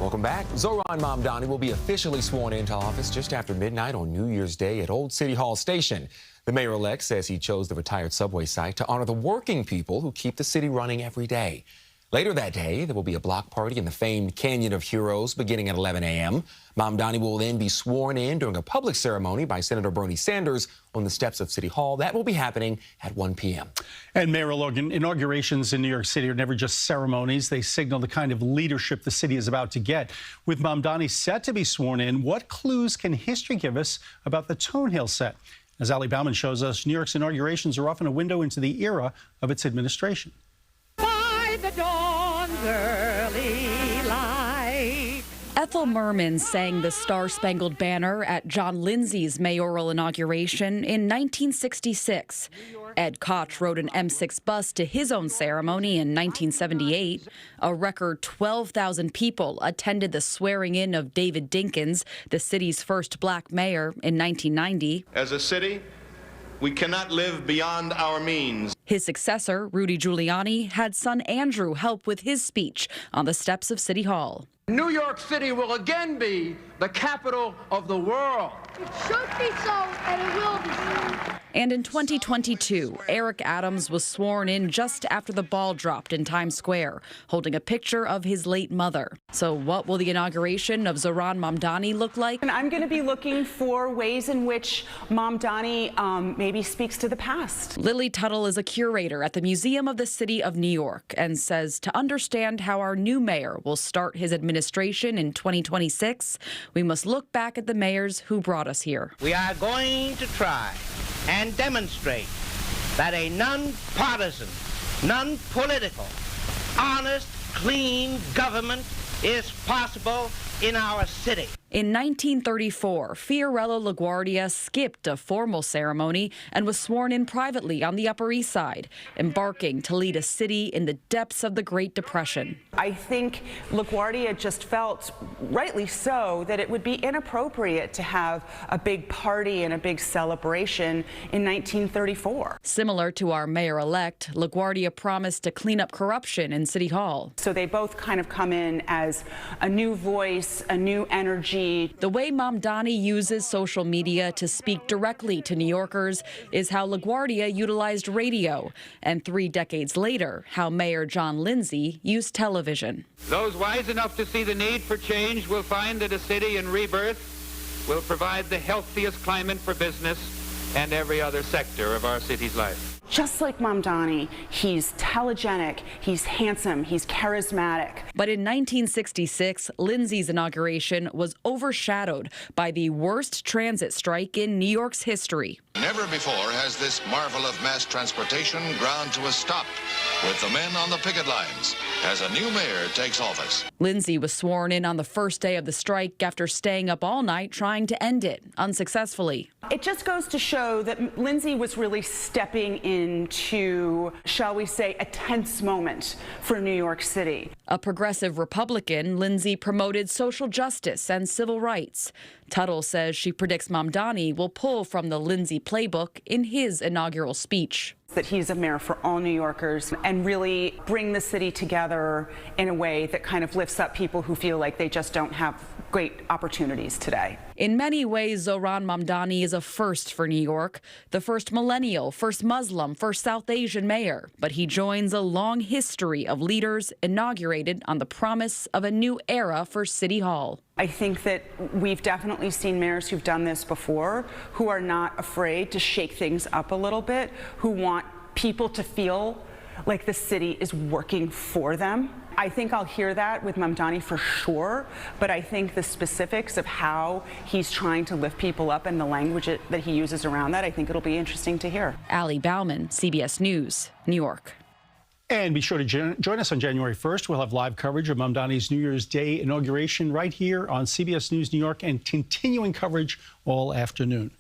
Welcome back. Zoran Mamdani will be officially sworn into office just after midnight on New Year's Day at Old City Hall Station. The mayor-elect says he chose the retired subway site to honor the working people who keep the city running every day. Later that day, there will be a block party in the famed Canyon of Heroes beginning at 11 a.m. Mamdani will then be sworn in during a public ceremony by Senator Bernie Sanders on the steps of City Hall. That will be happening at 1 p.m. And mayoral inaugurations in New York City are never just ceremonies. They signal the kind of leadership the city is about to get. With Mamdani set to be sworn in, what clues can history give us about the tone he'll set? As Ali Bauman shows us, New York's inaugurations are often a window into the era of its administration. The dawn's early light. Ethel Merman sang the Star-Spangled Banner at John Lindsay's mayoral inauguration in 1966. Ed Koch rode an M6 bus to his own ceremony in 1978. A record 12,000 people attended the swearing-in of David Dinkins, the city's first black mayor, in 1990. As a city, we cannot live beyond our means. His successor, Rudy Giuliani, had son Andrew help with his speech on the steps of City Hall. New York City will again be the capital of the world. It should be so, and it will be so. And in 2022, Eric Adams was sworn in just after the ball dropped in Times Square, holding a picture of his late mother. So what will the inauguration of Zoran Mamdani look like? And I'm going to be looking for ways in which Mamdani maybe speaks to the past. Lily Tuttle is a curator at the Museum of the City of New York and says to understand how our new mayor will start his administration in 2026, we must look back at the mayors who brought us here. We are going to try and demonstrate that a non-partisan, non-political, honest, clean government is possible in our city. In 1934, Fiorello LaGuardia skipped a formal ceremony and was sworn in privately on the Upper East Side, embarking to lead a city in the depths of the Great Depression. I think LaGuardia just felt, rightly so, that it would be inappropriate to have a big party and a big celebration in 1934. Similar to our mayor-elect, LaGuardia promised to clean up corruption in City Hall. So they both kind of come in as a new voice, a new energy. The way Mamdani uses social media to speak directly to New Yorkers is how LaGuardia utilized radio, and 3 decades later, how Mayor John Lindsay used television. Those wise enough to see the need for change will find that a city in rebirth will provide the healthiest climate for business and every other sector of our city's life. Just like Mamdani, he's telegenic, he's handsome, he's charismatic. But in 1966, Lindsay's inauguration was overshadowed by the worst transit strike in New York's history. Never before has this marvel of mass transportation ground to a stop, with the men on the picket lines as a new mayor takes office. Lindsay was sworn in on the first day of the strike after staying up all night trying to end it, unsuccessfully. It just goes to show that Lindsay was really stepping into, shall we say, a tense moment for New York City. A progressive Republican, Lindsay promoted social justice and civil rights. Tuttle says she predicts Mamdani will pull from the Lindsay playbook in his inaugural speech. That he's a mayor for all New Yorkers and really bring the city together in a way that kind of lifts up people who feel like they just don't have great opportunities today. In many ways, Zoran Mamdani is a first for New York, the first millennial, first Muslim, first South Asian mayor. But he joins a long history of leaders inaugurated on the promise of a new era for City Hall. I think that we've definitely seen mayors who've done this before, who are not afraid to shake things up a little bit, who want people to feel like the city is working for them. I think I'll hear that with Mamdani for sure, but I think the specifics of how he's trying to lift people up and the language that he uses around that, I think it'll be interesting to hear. Ali Bauman, CBS News, New York. And be sure to join us on January 1st. We'll have live coverage of Mamdani's New Year's Day inauguration right here on CBS News New York and continuing coverage all afternoon.